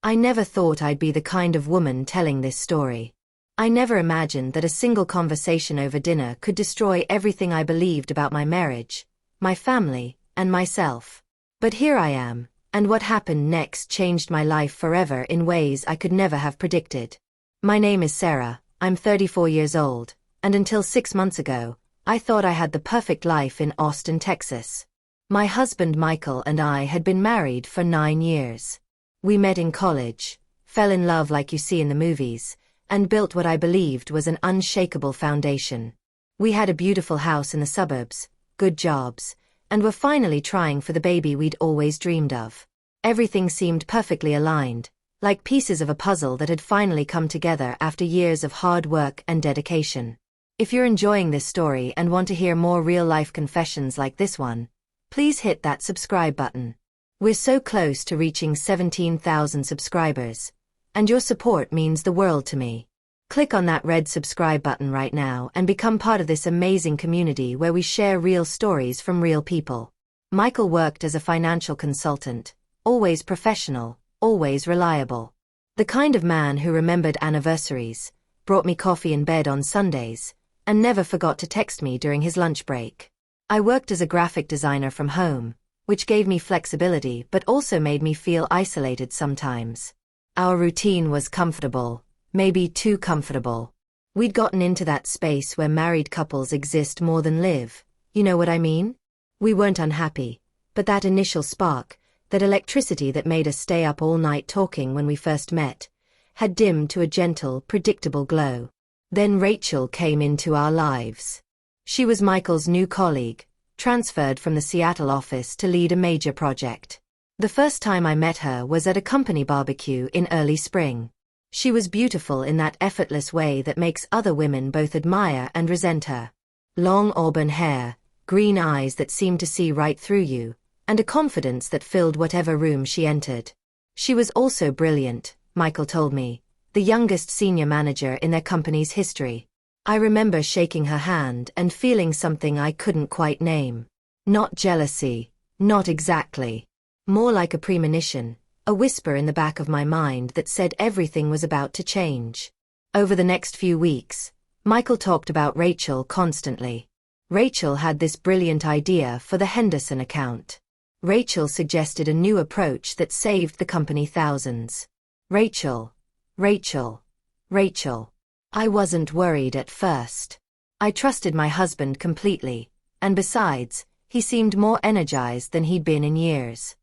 I never thought I'd be the kind of woman telling this story. I never imagined that a single conversation over dinner could destroy everything I believed about my marriage, my family, and myself. But here I am, and what happened next changed my life forever in ways I could never have predicted. My name is Sarah, I'm 34 years old, and until 6 months ago, I thought I had the perfect life in Austin, Texas. My husband Michael and I had been married for 9 years. We met in college, fell in love like you see in the movies, and built what I believed was an unshakable foundation. We had a beautiful house in the suburbs, good jobs, and were finally trying for the baby we'd always dreamed of. Everything seemed perfectly aligned, like pieces of a puzzle that had finally come together after years of hard work and dedication. If you're enjoying this story and want to hear more real-life confessions like this one, please hit that subscribe button. We're so close to reaching 17,000 subscribers, and your support means the world to me. Click on that red subscribe button right now and become part of this amazing community where we share real stories from real people. Michael worked as a financial consultant, always professional, always reliable. The kind of man who remembered anniversaries, brought me coffee in bed on Sundays, and never forgot to text me during his lunch break. I worked as a graphic designer from home, which gave me flexibility but also made me feel isolated sometimes. Our routine was comfortable, maybe too comfortable. We'd gotten into that space where married couples exist more than live, you know what I mean? We weren't unhappy, but that initial spark, that electricity that made us stay up all night talking when we first met, had dimmed to a gentle, predictable glow. Then Rachel came into our lives. She was Michael's new colleague, transferred from the Seattle office to lead a major project. The first time I met her was at a company barbecue in early spring. She was beautiful in that effortless way that makes other women both admire and resent her. Long auburn hair, green eyes that seemed to see right through you, and a confidence that filled whatever room she entered. She was also brilliant, Michael told me, the youngest senior manager in their company's history. I remember shaking her hand and feeling something I couldn't quite name. Not jealousy, not exactly. More like a premonition, a whisper in the back of my mind that said everything was about to change. Over the next few weeks, Michael talked about Rachel constantly. Rachel had this brilliant idea for the Henderson account. Rachel suggested a new approach that saved the company thousands. Rachel, Rachel, Rachel. I wasn't worried at first. I trusted my husband completely, and besides, he seemed more energized than he'd been in years.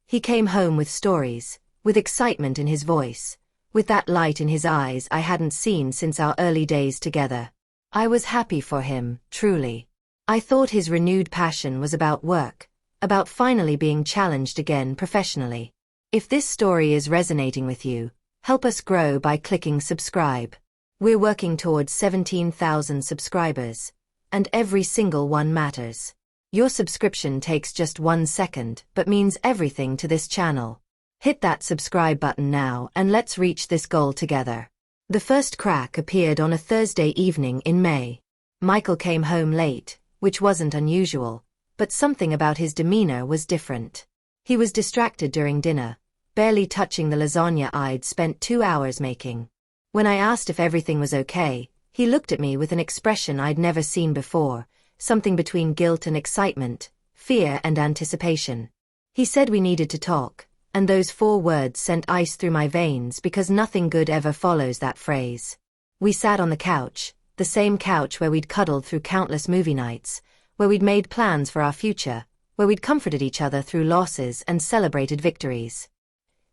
He came home with stories, with excitement in his voice, with that light in his eyes I hadn't seen since our early days together. I was happy for him, truly. I thought his renewed passion was about work, about finally being challenged again professionally. If this story is resonating with you, help us grow by clicking subscribe. We're working towards 17,000 subscribers, and every single one matters. Your subscription takes just 1 second but means everything to this channel. Hit that subscribe button now and let's reach this goal together. The first crack appeared on a Thursday evening in May. Michael came home late, which wasn't unusual, but something about his demeanor was different. He was distracted during dinner, barely touching the lasagna I'd spent 2 hours making. When I asked if everything was okay, he looked at me with an expression I'd never seen before, something between guilt and excitement, fear and anticipation. He said we needed to talk, and those 4 words sent ice through my veins because nothing good ever follows that phrase. We sat on the couch, the same couch where we'd cuddled through countless movie nights, where we'd made plans for our future, where we'd comforted each other through losses and celebrated victories.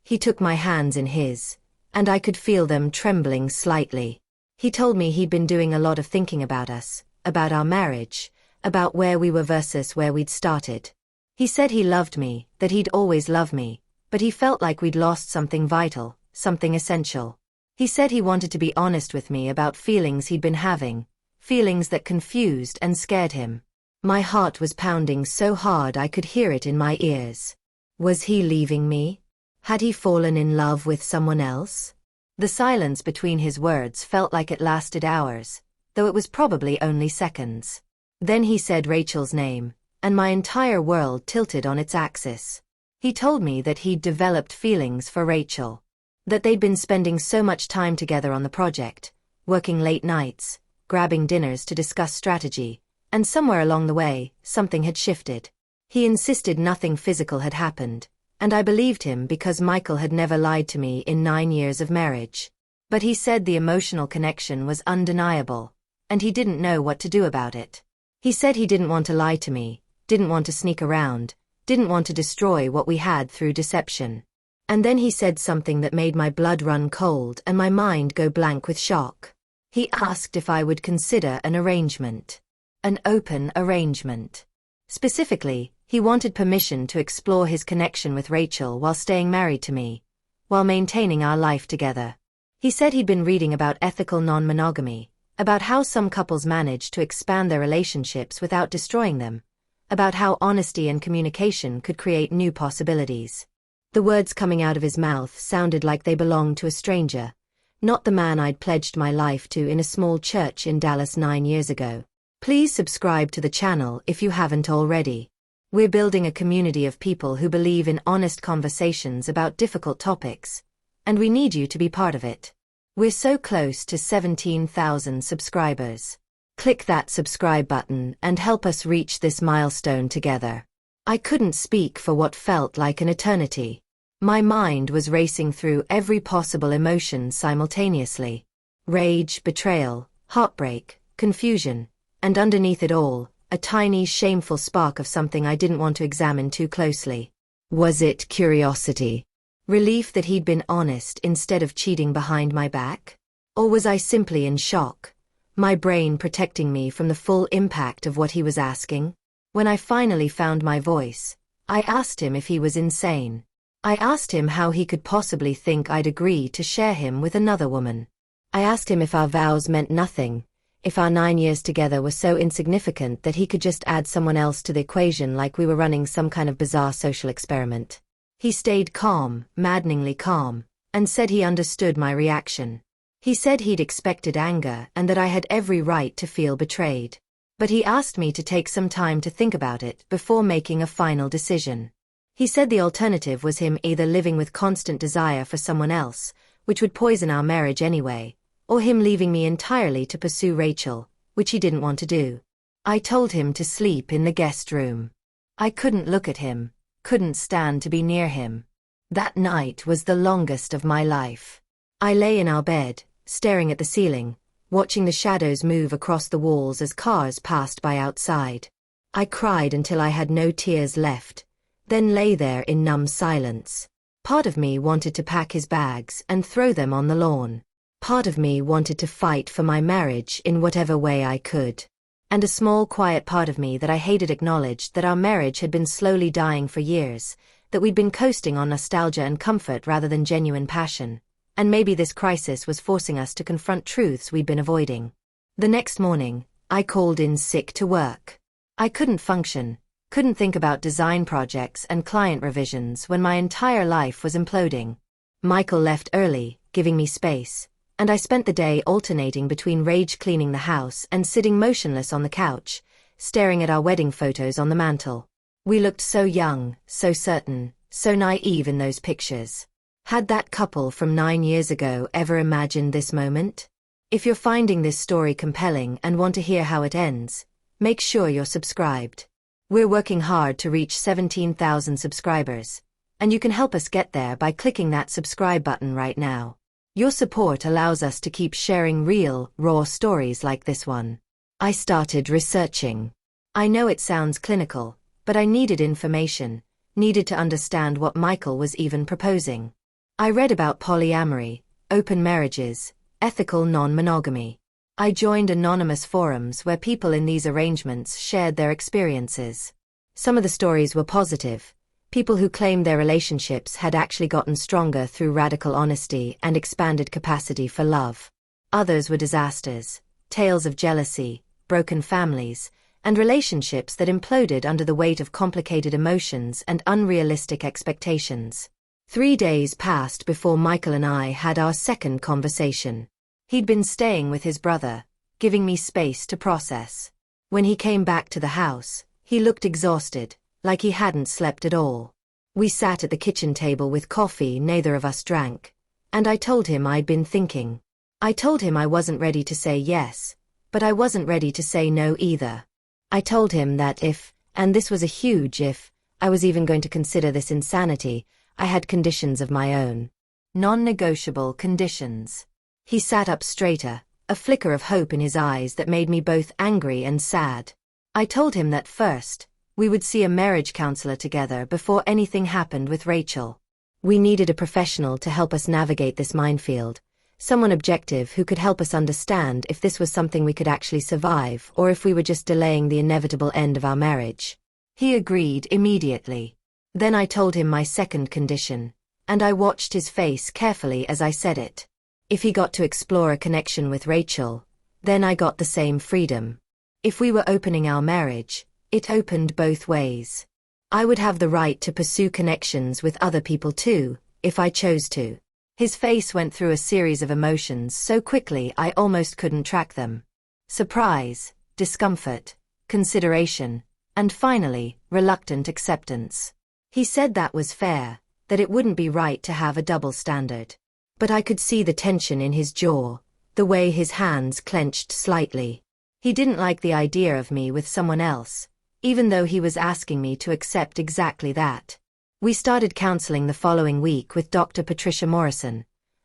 He took my hands in his, and I could feel them trembling slightly. He told me he'd been doing a lot of thinking about us, about our marriage, about where we were versus where we'd started. He said he loved me, that he'd always love me, but he felt like we'd lost something vital, something essential. He said he wanted to be honest with me about feelings he'd been having, feelings that confused and scared him. My heart was pounding so hard I could hear it in my ears. Was he leaving me? Had he fallen in love with someone else? The silence between his words felt like it lasted hours, though it was probably only seconds. Then he said Rachel's name, and my entire world tilted on its axis. He told me that he'd developed feelings for Rachel. That they'd been spending so much time together on the project, working late nights, grabbing dinners to discuss strategy, and somewhere along the way, something had shifted. He insisted nothing physical had happened, and I believed him because Michael had never lied to me in 9 years of marriage. But he said the emotional connection was undeniable, and he didn't know what to do about it. He said he didn't want to lie to me, didn't want to sneak around, didn't want to destroy what we had through deception. And then he said something that made my blood run cold and my mind go blank with shock. He asked if I would consider an arrangement. An open arrangement. Specifically, he wanted permission to explore his connection with Rachel while staying married to me, while maintaining our life together. He said he'd been reading about ethical non-monogamy, about how some couples manage to expand their relationships without destroying them, about how honesty and communication could create new possibilities. The words coming out of his mouth sounded like they belonged to a stranger, not the man I'd pledged my life to in a small church in Dallas 9 years ago. Please subscribe to the channel if you haven't already. We're building a community of people who believe in honest conversations about difficult topics, and we need you to be part of it. We're so close to 17,000 subscribers. Click that subscribe button and help us reach this milestone together. I couldn't speak for what felt like an eternity. My mind was racing through every possible emotion simultaneously. Rage, betrayal, heartbreak, confusion, and underneath it all, a tiny, shameful spark of something I didn't want to examine too closely. Was it curiosity? Relief that he'd been honest instead of cheating behind my back? Or was I simply in shock, my brain protecting me from the full impact of what he was asking? When I finally found my voice, I asked him if he was insane. I asked him how he could possibly think I'd agree to share him with another woman. I asked him if our vows meant nothing, if our 9 years together were so insignificant that he could just add someone else to the equation like we were running some kind of bizarre social experiment. He stayed calm, maddeningly calm, and said he understood my reaction. He said he'd expected anger and that I had every right to feel betrayed. But he asked me to take some time to think about it before making a final decision. He said the alternative was him either living with constant desire for someone else, which would poison our marriage anyway, or him leaving me entirely to pursue Rachel, which he didn't want to do. I told him to sleep in the guest room. I couldn't look at him, couldn't stand to be near him. That night was the longest of my life. I lay in our bed, staring at the ceiling, watching the shadows move across the walls as cars passed by outside. I cried until I had no tears left, then lay there in numb silence. Part of me wanted to pack his bags and throw them on the lawn. Part of me wanted to fight for my marriage in whatever way I could. And a small, quiet part of me that I hated acknowledged that our marriage had been slowly dying for years, that we'd been coasting on nostalgia and comfort rather than genuine passion. And maybe this crisis was forcing us to confront truths we'd been avoiding. The next morning, I called in sick to work. I couldn't function, couldn't think about design projects and client revisions when my entire life was imploding. Michael left early, giving me space, and I spent the day alternating between rage cleaning the house and sitting motionless on the couch, staring at our wedding photos on the mantel. We looked so young, so certain, so naive in those pictures. Had that couple from 9 years ago ever imagined this moment? If you're finding this story compelling and want to hear how it ends, make sure you're subscribed. We're working hard to reach 17,000 subscribers, and you can help us get there by clicking that subscribe button right now. Your support allows us to keep sharing real, raw stories like this one. I started researching. I know it sounds clinical, but I needed information, needed to understand what Michael was even proposing. I read about polyamory, open marriages, ethical non-monogamy. I joined anonymous forums where people in these arrangements shared their experiences. Some of the stories were positive. People who claimed their relationships had actually gotten stronger through radical honesty and expanded capacity for love. Others were disasters, tales of jealousy, broken families, and relationships that imploded under the weight of complicated emotions and unrealistic expectations. 3 days passed before Michael and I had our second conversation. He'd been staying with his brother, giving me space to process. When he came back to the house, he looked exhausted, like he hadn't slept at all. We sat at the kitchen table with coffee neither of us drank, And I told him I'd been thinking. I told him I wasn't ready to say yes, but I wasn't ready to say no either. I told him that if, and this was a huge if, I was even going to consider this insanity, I had conditions of my own. Non-negotiable conditions. He sat up straighter, a flicker of hope in his eyes that made me both angry and sad. I told him that first, we would see a marriage counselor together before anything happened with Rachel. We needed a professional to help us navigate this minefield, someone objective who could help us understand if this was something we could actually survive or if we were just delaying the inevitable end of our marriage. He agreed immediately. Then I told him my second condition, and I watched his face carefully as I said it. If he got to explore a connection with Rachel, then I got the same freedom. If we were opening our marriage, it opened both ways. I would have the right to pursue connections with other people too, if I chose to. His face went through a series of emotions so quickly I almost couldn't track them. Surprise, discomfort, consideration, and finally, reluctant acceptance. He said that was fair, that it wouldn't be right to have a double standard. But I could see the tension in his jaw, the way his hands clenched slightly. He didn't like the idea of me with someone else, even though he was asking me to accept exactly that. We started counseling the following week with Dr. Patricia Morrison,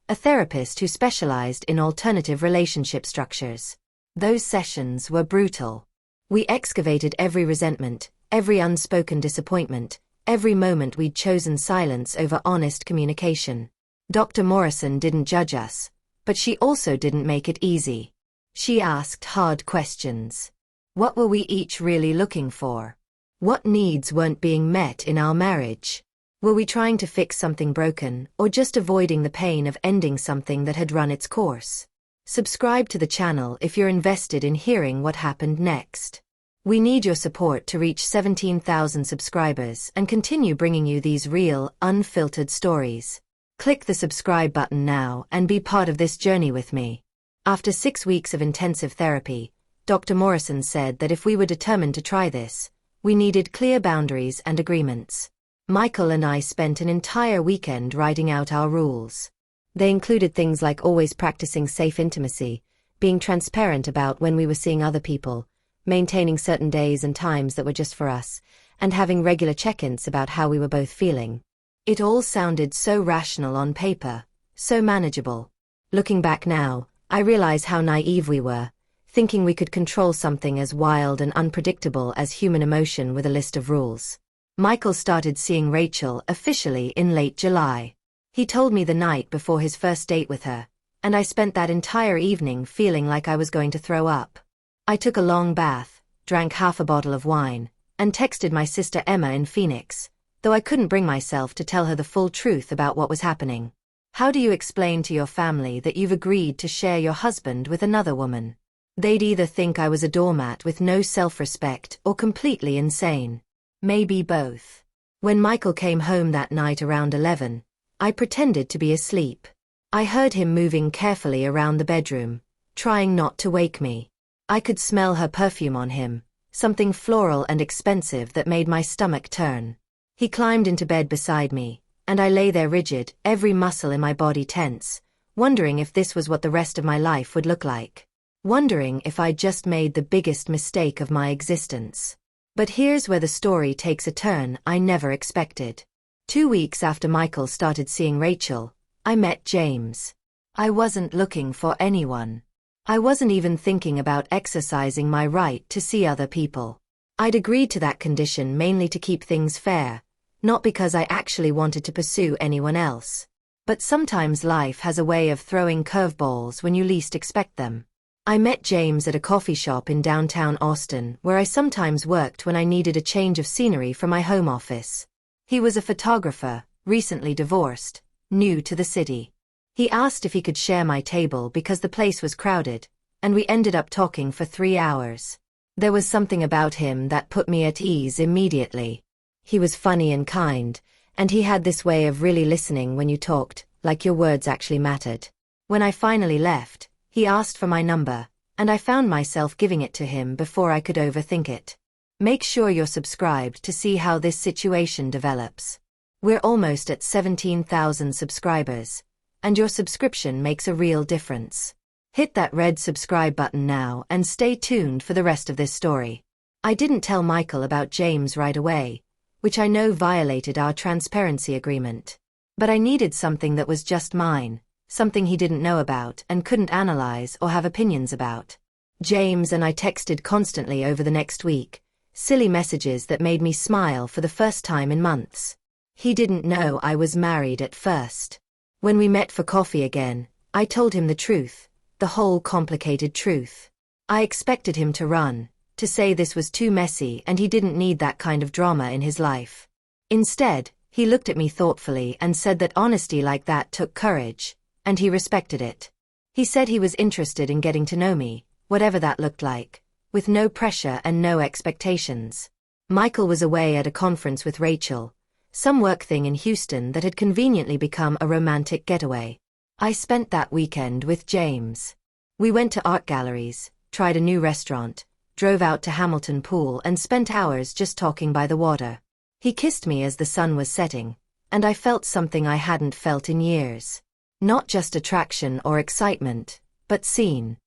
a therapist who specialized in alternative relationship structures. Those sessions were brutal. We excavated every resentment, every unspoken disappointment, every moment we'd chosen silence over honest communication. Dr. Morrison didn't judge us, but she also didn't make it easy. She asked hard questions. What were we each really looking for? What needs weren't being met in our marriage? Were we trying to fix something broken, or just avoiding the pain of ending something that had run its course? Subscribe to the channel if you're invested in hearing what happened next. We need your support to reach 17,000 subscribers and continue bringing you these real, unfiltered stories. Click the subscribe button now and be part of this journey with me. After 6 weeks of intensive therapy, Dr. Morrison said that if we were determined to try this, we needed clear boundaries and agreements. Michael and I spent an entire weekend writing out our rules. They included things like always practicing safe intimacy, being transparent about when we were seeing other people, maintaining certain days and times that were just for us, and having regular check-ins about how we were both feeling. It all sounded so rational on paper, so manageable. Looking back now, I realize how naive we were, thinking we could control something as wild and unpredictable as human emotion with a list of rules. Michael started seeing Rachel officially in late July. He told me the night before his first date with her, and I spent that entire evening feeling like I was going to throw up. I took a long bath, drank half a bottle of wine, and texted my sister Emma in Phoenix, though I couldn't bring myself to tell her the full truth about what was happening. How do you explain to your family that you've agreed to share your husband with another woman? They'd either think I was a doormat with no self-respect or completely insane. Maybe both. When Michael came home that night around 11, I pretended to be asleep. I heard him moving carefully around the bedroom, trying not to wake me. I could smell her perfume on him, something floral and expensive that made my stomach turn. He climbed into bed beside me, and I lay there rigid, every muscle in my body tense, wondering if this was what the rest of my life would look like. Wondering if I'd just made the biggest mistake of my existence. But here's where the story takes a turn I never expected. 2 weeks after Michael started seeing Rachel, I met James. I wasn't looking for anyone. I wasn't even thinking about exercising my right to see other people. I'd agreed to that condition mainly to keep things fair, not because I actually wanted to pursue anyone else. But sometimes life has a way of throwing curveballs when you least expect them. I met James at a coffee shop in downtown Austin where I sometimes worked when I needed a change of scenery from my home office. He was a photographer, recently divorced, new to the city. He asked if he could share my table because the place was crowded, and we ended up talking for 3 hours. There was something about him that put me at ease immediately. He was funny and kind, and he had this way of really listening when you talked, like your words actually mattered. When I finally left, he asked for my number, and I found myself giving it to him before I could overthink it. Make sure you're subscribed to see how this situation develops. We're almost at 17,000 subscribers, and your subscription makes a real difference. Hit that red subscribe button now and stay tuned for the rest of this story. I didn't tell Michael about James right away, which I know violated our transparency agreement. But I needed something that was just mine, something he didn't know about and couldn't analyze or have opinions about. James and I texted constantly over the next week, silly messages that made me smile for the first time in months. He didn't know I was married at first. When we met for coffee again, I told him the truth, the whole complicated truth. I expected him to run, to say this was too messy and he didn't need that kind of drama in his life. Instead, he looked at me thoughtfully and said that honesty like that took courage, and he respected it. He said he was interested in getting to know me, whatever that looked like, with no pressure and no expectations. Michael was away at a conference with Rachel, some work thing in Houston that had conveniently become a romantic getaway. I spent that weekend with James. We went to art galleries, tried a new restaurant, drove out to Hamilton Pool and spent hours just talking by the water. He kissed me as the sun was setting, and I felt something I hadn't felt in years. Not just attraction or excitement, but seen.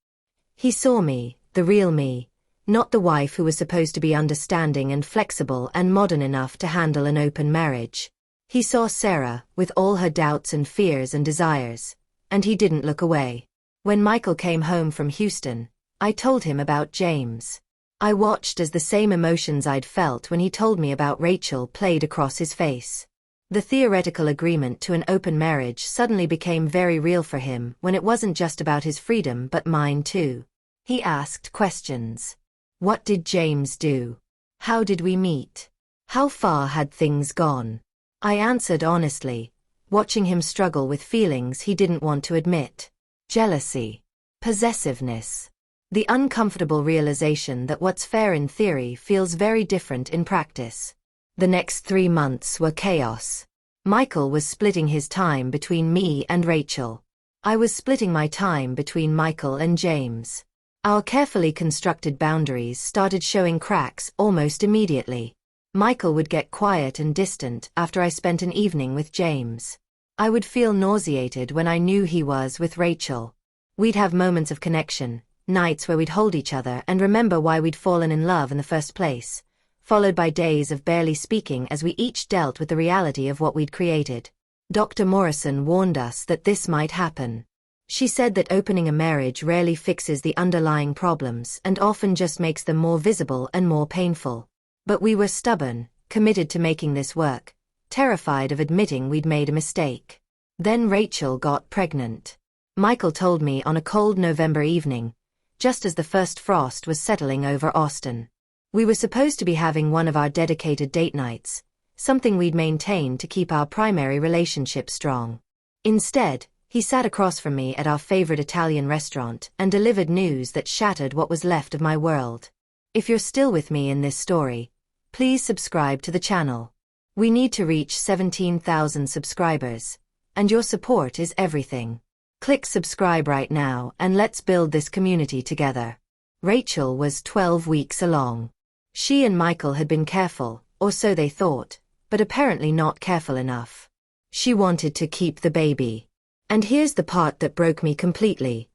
He saw me, the real me, not the wife who was supposed to be understanding and flexible and modern enough to handle an open marriage. He saw Sarah, with all her doubts and fears and desires, and he didn't look away. When Michael came home from Houston, I told him about James. I watched as the same emotions I'd felt when he told me about Rachel played across his face. The theoretical agreement to an open marriage suddenly became very real for him when it wasn't just about his freedom but mine too. He asked questions. What did James do? How did we meet? How far had things gone? I answered honestly, watching him struggle with feelings he didn't want to admit. Jealousy. Possessiveness. The uncomfortable realization that what's fair in theory feels very different in practice. The next 3 months were chaos. Michael was splitting his time between me and Rachel. I was splitting my time between Michael and James. Our carefully constructed boundaries started showing cracks almost immediately. Michael would get quiet and distant after I spent an evening with James. I would feel nauseated when I knew he was with Rachel. We'd have moments of connection, nights where we'd hold each other and remember why we'd fallen in love in the first place, followed by days of barely speaking as we each dealt with the reality of what we'd created. Dr. Morrison warned us that this might happen. She said that opening a marriage rarely fixes the underlying problems and often just makes them more visible and more painful. But we were stubborn, committed to making this work, terrified of admitting we'd made a mistake. Then Rachel got pregnant. Michael told me on a cold November evening, just as the first frost was settling over Austin. We were supposed to be having one of our dedicated date nights, something we'd maintained to keep our primary relationship strong. Instead, he sat across from me at our favorite Italian restaurant and delivered news that shattered what was left of my world. If you're still with me in this story, please subscribe to the channel. We need to reach 17,000 subscribers, and your support is everything. Click subscribe right now and let's build this community together. Rachel was 12 weeks along. She and Michael had been careful, or so they thought, but apparently not careful enough. She wanted to keep the baby. And here's the part that broke me completely.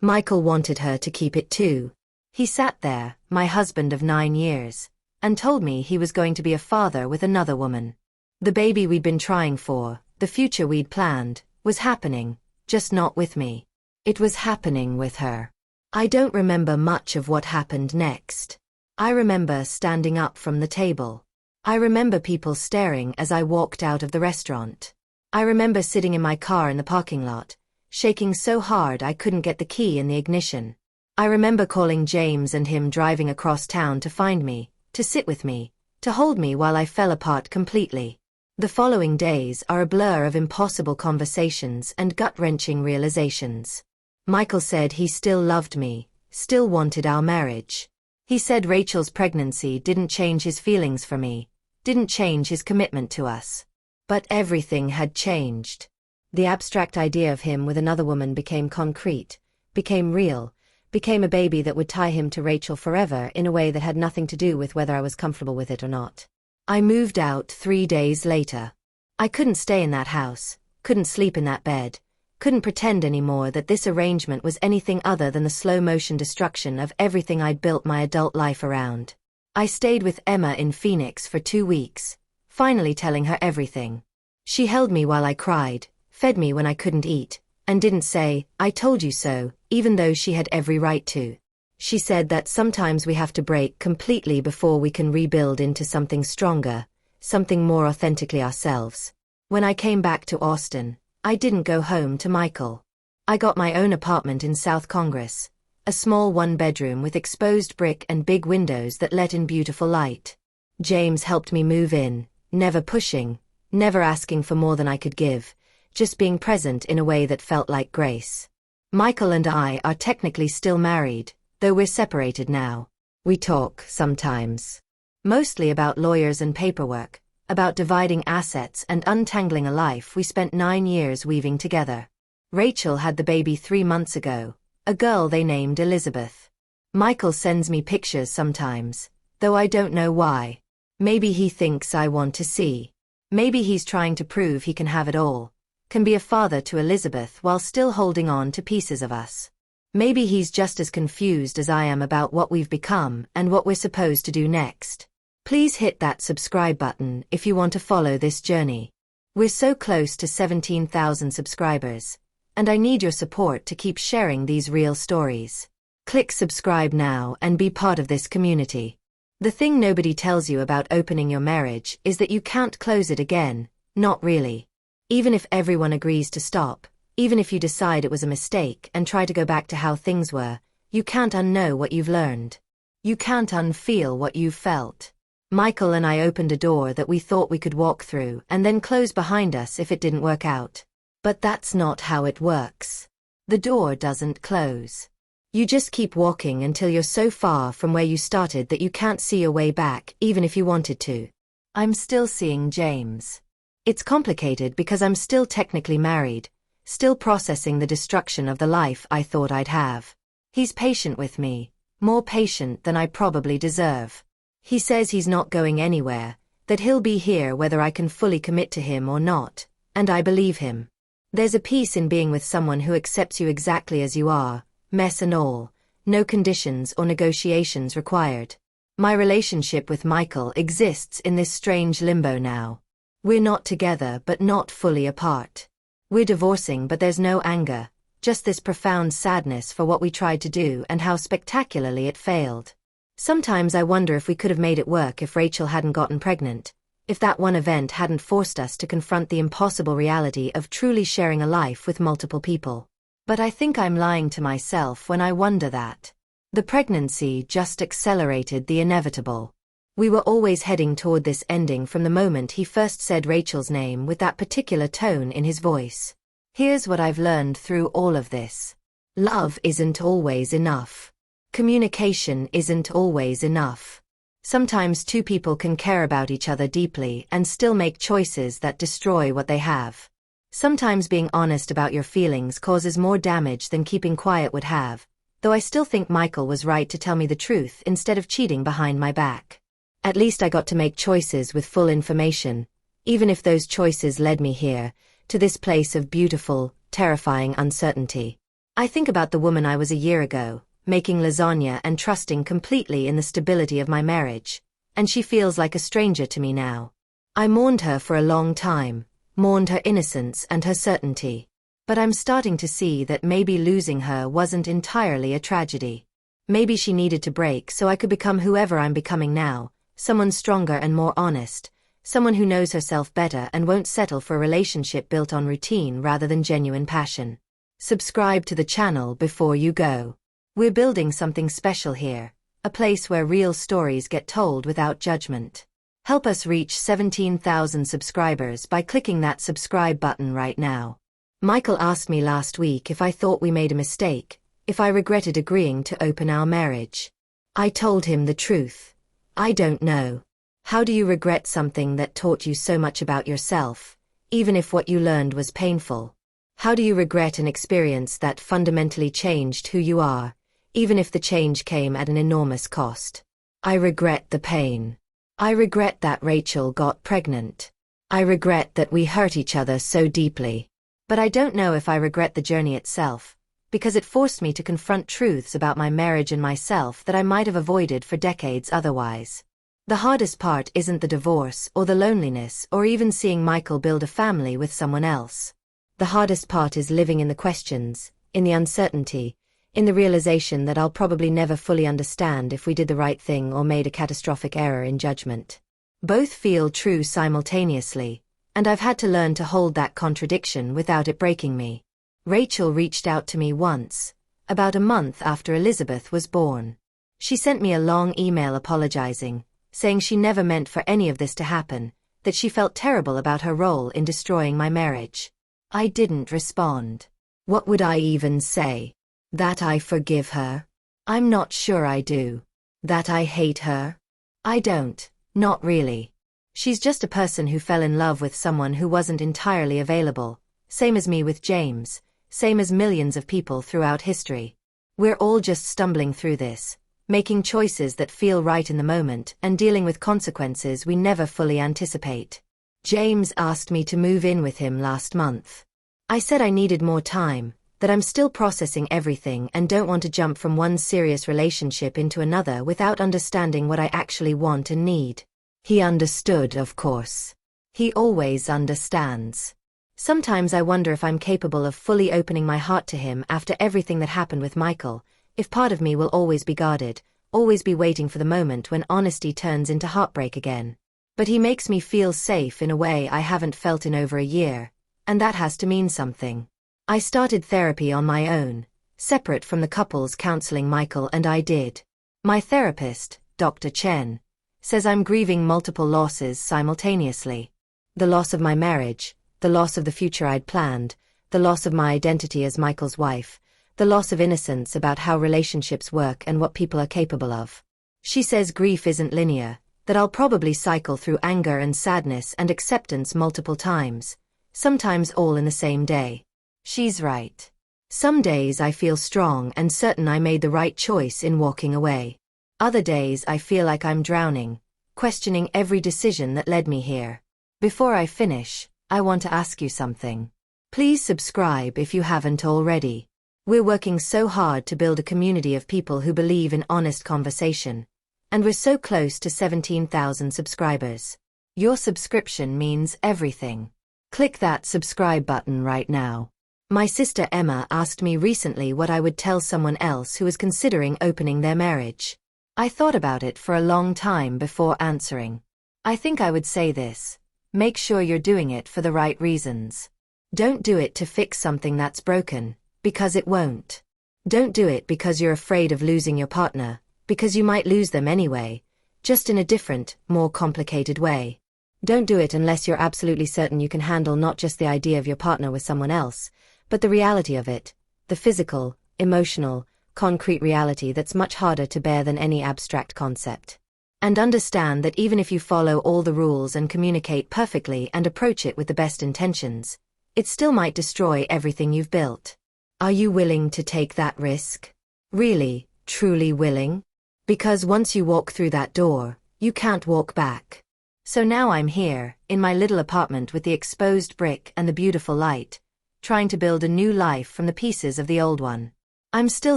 Michael wanted her to keep it too. He sat there, my husband of 9 years, and told me he was going to be a father with another woman. The baby we'd been trying for, the future we'd planned, was happening, just not with me. It was happening with her. I don't remember much of what happened next. I remember standing up from the table. I remember people staring as I walked out of the restaurant. I remember sitting in my car in the parking lot, shaking so hard I couldn't get the key in the ignition. I remember calling James and him driving across town to find me, to sit with me, to hold me while I fell apart completely. The following days are a blur of impossible conversations and gut-wrenching realizations. Michael said he still loved me, still wanted our marriage. He said Rachel's pregnancy didn't change his feelings for me, didn't change his commitment to us. But everything had changed. The abstract idea of him with another woman became concrete, became real, became a baby that would tie him to Rachel forever in a way that had nothing to do with whether I was comfortable with it or not. I moved out 3 days later. I couldn't stay in that house, couldn't sleep in that bed, Couldn't pretend anymore that this arrangement was anything other than the slow-motion destruction of everything I'd built my adult life around. I stayed with Emma in Phoenix for 2 weeks, finally telling her everything. She held me while I cried, fed me when I couldn't eat, and didn't say, "I told you so," even though she had every right to. She said that sometimes we have to break completely before we can rebuild into something stronger, something more authentically ourselves. When I came back to Austin, I didn't go home to Michael. I got my own apartment in South Congress, a small one-bedroom with exposed brick and big windows that let in beautiful light. James helped me move in, never pushing, never asking for more than I could give, just being present in a way that felt like grace. Michael and I are technically still married, though we're separated now. We talk, sometimes. Mostly about lawyers and paperwork, about dividing assets and untangling a life we spent 9 years weaving together. Rachel had the baby 3 months ago, a girl they named Elizabeth. Michael sends me pictures sometimes, though I don't know why. Maybe he thinks I want to see. Maybe he's trying to prove he can have it all, can be a father to Elizabeth while still holding on to pieces of us. Maybe he's just as confused as I am about what we've become and what we're supposed to do next. Please hit that subscribe button if you want to follow this journey. We're so close to 17,000 subscribers, and I need your support to keep sharing these real stories. Click subscribe now and be part of this community. The thing nobody tells you about opening your marriage is that you can't close it again, not really. Even if everyone agrees to stop, even if you decide it was a mistake and try to go back to how things were, you can't unknow what you've learned. You can't unfeel what you've felt. Michael and I opened a door that we thought we could walk through and then close behind us if it didn't work out. But that's not how it works. The door doesn't close. You just keep walking until you're so far from where you started that you can't see your way back, even if you wanted to. I'm still seeing James. It's complicated because I'm still technically married, still processing the destruction of the life I thought I'd have. He's patient with me, more patient than I probably deserve. He says he's not going anywhere, that he'll be here whether I can fully commit to him or not, and I believe him. There's a peace in being with someone who accepts you exactly as you are, mess and all, no conditions or negotiations required. My relationship with Michael exists in this strange limbo now. We're not together but not fully apart. We're divorcing but there's no anger, just this profound sadness for what we tried to do and how spectacularly it failed. Sometimes I wonder if we could have made it work if Rachel hadn't gotten pregnant, if that one event hadn't forced us to confront the impossible reality of truly sharing a life with multiple people. But I think I'm lying to myself when I wonder that. The pregnancy just accelerated the inevitable. We were always heading toward this ending from the moment he first said Rachel's name with that particular tone in his voice. Here's what I've learned through all of this. Love isn't always enough. Communication isn't always enough. Sometimes two people can care about each other deeply and still make choices that destroy what they have. Sometimes being honest about your feelings causes more damage than keeping quiet would have, though I still think Michael was right to tell me the truth instead of cheating behind my back. At least I got to make choices with full information, even if those choices led me here, to this place of beautiful, terrifying uncertainty. I think about the woman I was a year ago, making lasagna and trusting completely in the stability of my marriage, and she feels like a stranger to me now. I mourned her for a long time, mourned her innocence and her certainty. But I'm starting to see that maybe losing her wasn't entirely a tragedy. Maybe she needed to break so I could become whoever I'm becoming now, someone stronger and more honest, someone who knows herself better and won't settle for a relationship built on routine rather than genuine passion. Subscribe to the channel before you go. We're building something special here, a place where real stories get told without judgment. Help us reach 17,000 subscribers by clicking that subscribe button right now. Michael asked me last week if I thought we made a mistake, if I regretted agreeing to open our marriage. I told him the truth. I don't know. How do you regret something that taught you so much about yourself, even if what you learned was painful? How do you regret an experience that fundamentally changed who you are, even if the change came at an enormous cost? I regret the pain. I regret that Rachel got pregnant. I regret that we hurt each other so deeply. But I don't know if I regret the journey itself, because it forced me to confront truths about my marriage and myself that I might have avoided for decades otherwise. The hardest part isn't the divorce or the loneliness or even seeing Michael build a family with someone else. The hardest part is living in the questions, in the uncertainty, in the realization that I'll probably never fully understand if we did the right thing or made a catastrophic error in judgment. Both feel true simultaneously, and I've had to learn to hold that contradiction without it breaking me. Rachel reached out to me once, about a month after Elizabeth was born. She sent me a long email apologizing, saying she never meant for any of this to happen, that she felt terrible about her role in destroying my marriage. I didn't respond. What would I even say? That I forgive her? I'm not sure I do. That I hate her? I don't, not really. She's just a person who fell in love with someone who wasn't entirely available, same as me with James, same as millions of people throughout history. We're all just stumbling through this, making choices that feel right in the moment and dealing with consequences we never fully anticipate. James asked me to move in with him last month. I said I needed more time, that I'm still processing everything and don't want to jump from one serious relationship into another without understanding what I actually want and need. He understood, of course. He always understands. Sometimes I wonder if I'm capable of fully opening my heart to him after everything that happened with Michael, if part of me will always be guarded, always be waiting for the moment when honesty turns into heartbreak again. But he makes me feel safe in a way I haven't felt in over a year, and that has to mean something. I started therapy on my own, separate from the couples counseling Michael and I did. My therapist, Dr. Chen, says I'm grieving multiple losses simultaneously. The loss of my marriage, the loss of the future I'd planned, the loss of my identity as Michael's wife, the loss of innocence about how relationships work and what people are capable of. She says grief isn't linear, that I'll probably cycle through anger and sadness and acceptance multiple times, sometimes all in the same day. She's right. Some days I feel strong and certain I made the right choice in walking away. Other days I feel like I'm drowning, questioning every decision that led me here. Before I finish, I want to ask you something. Please subscribe if you haven't already. We're working so hard to build a community of people who believe in honest conversation, and we're so close to 17,000 subscribers. Your subscription means everything. Click that subscribe button right now. My sister Emma asked me recently what I would tell someone else who was considering opening their marriage. I thought about it for a long time before answering. I think I would say this: make sure you're doing it for the right reasons. Don't do it to fix something that's broken, because it won't. Don't do it because you're afraid of losing your partner, because you might lose them anyway, just in a different, more complicated way. Don't do it unless you're absolutely certain you can handle not just the idea of your partner with someone else, but the reality of it, the physical, emotional, concrete reality that's much harder to bear than any abstract concept. And understand that even if you follow all the rules and communicate perfectly and approach it with the best intentions, it still might destroy everything you've built. Are you willing to take that risk? Really, truly willing? Because once you walk through that door, you can't walk back. So now I'm here, in my little apartment with the exposed brick and the beautiful light, trying to build a new life from the pieces of the old one. I'm still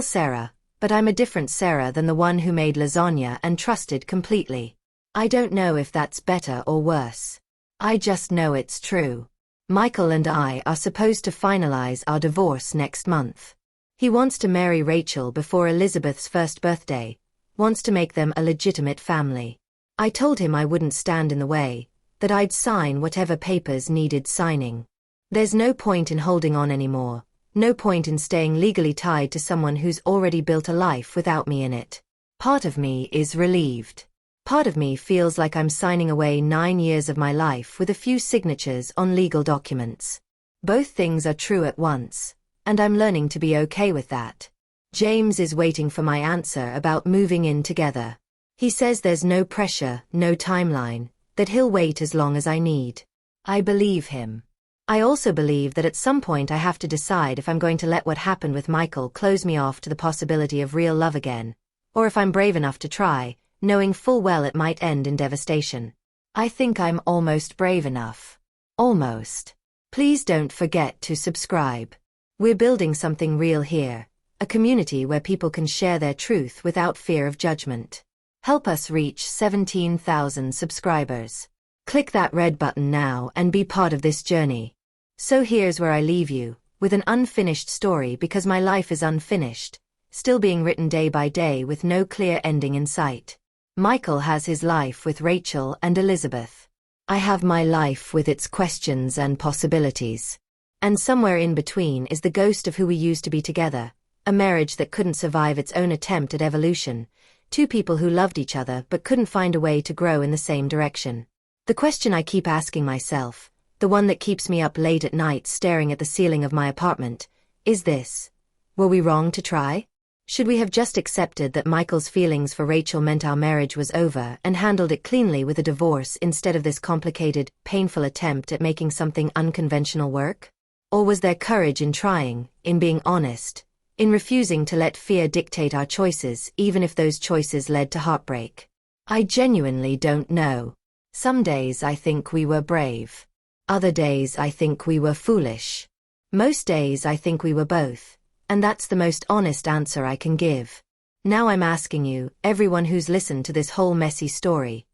Sarah, but I'm a different Sarah than the one who made lasagna and trusted completely. I don't know if that's better or worse. I just know it's true. Michael and I are supposed to finalize our divorce next month. He wants to marry Rachel before Elizabeth's first birthday, wants to make them a legitimate family. I told him I wouldn't stand in the way, that I'd sign whatever papers needed signing. There's no point in holding on anymore. No point in staying legally tied to someone who's already built a life without me in it. Part of me is relieved. Part of me feels like I'm signing away 9 years of my life with a few signatures on legal documents. Both things are true at once, and I'm learning to be okay with that. James is waiting for my answer about moving in together. He says there's no pressure, no timeline, that he'll wait as long as I need. I believe him. I also believe that at some point I have to decide if I'm going to let what happened with Michael close me off to the possibility of real love again, or if I'm brave enough to try, knowing full well it might end in devastation. I think I'm almost brave enough. Almost. Please don't forget to subscribe. We're building something real here, a community where people can share their truth without fear of judgment. Help us reach 17,000 subscribers. Click that red button now and be part of this journey. So here's where I leave you, with an unfinished story because my life is unfinished, still being written day by day with no clear ending in sight. Michael has his life with Rachel and Elizabeth. I have my life with its questions and possibilities. And somewhere in between is the ghost of who we used to be together, a marriage that couldn't survive its own attempt at evolution, two people who loved each other but couldn't find a way to grow in the same direction. The question I keep asking myself, the one that keeps me up late at night staring at the ceiling of my apartment, is this: were we wrong to try? Should we have just accepted that Michael's feelings for Rachel meant our marriage was over and handled it cleanly with a divorce instead of this complicated, painful attempt at making something unconventional work? Or was there courage in trying, in being honest, in refusing to let fear dictate our choices even if those choices led to heartbreak? I genuinely don't know. Some days I think we were brave. Other days I think we were foolish. Most days I think we were both. And that's the most honest answer I can give. Now I'm asking you, everyone who's listened to this whole messy story,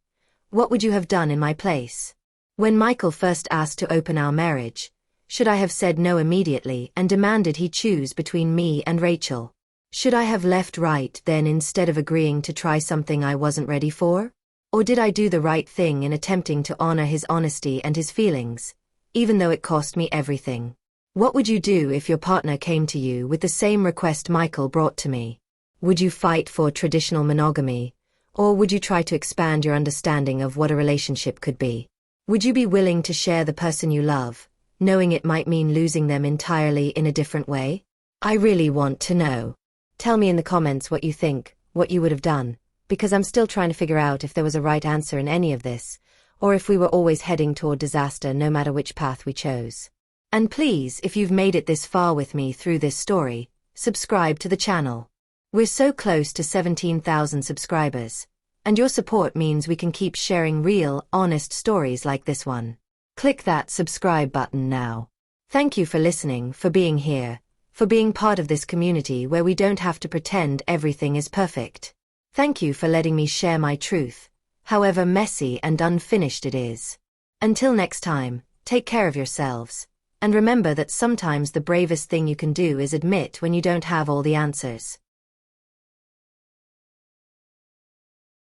what would you have done in my place? When Michael first asked to open our marriage, should I have said no immediately and demanded he choose between me and Rachel? Should I have left right then instead of agreeing to try something I wasn't ready for? Or did I do the right thing in attempting to honor his honesty and his feelings, even though it cost me everything? What would you do if your partner came to you with the same request Michael brought to me? Would you fight for traditional monogamy, or would you try to expand your understanding of what a relationship could be? Would you be willing to share the person you love, knowing it might mean losing them entirely in a different way? I really want to know. Tell me in the comments what you think, what you would have done, because I'm still trying to figure out if there was a right answer in any of this, or if we were always heading toward disaster no matter which path we chose. And please, if you've made it this far with me through this story, subscribe to the channel. We're so close to 17,000 subscribers, and your support means we can keep sharing real, honest stories like this one. Click that subscribe button now. Thank you for listening, for being here, for being part of this community where we don't have to pretend everything is perfect. Thank you for letting me share my truth, however messy and unfinished it is. Until next time, take care of yourselves. And remember that sometimes the bravest thing you can do is admit when you don't have all the answers.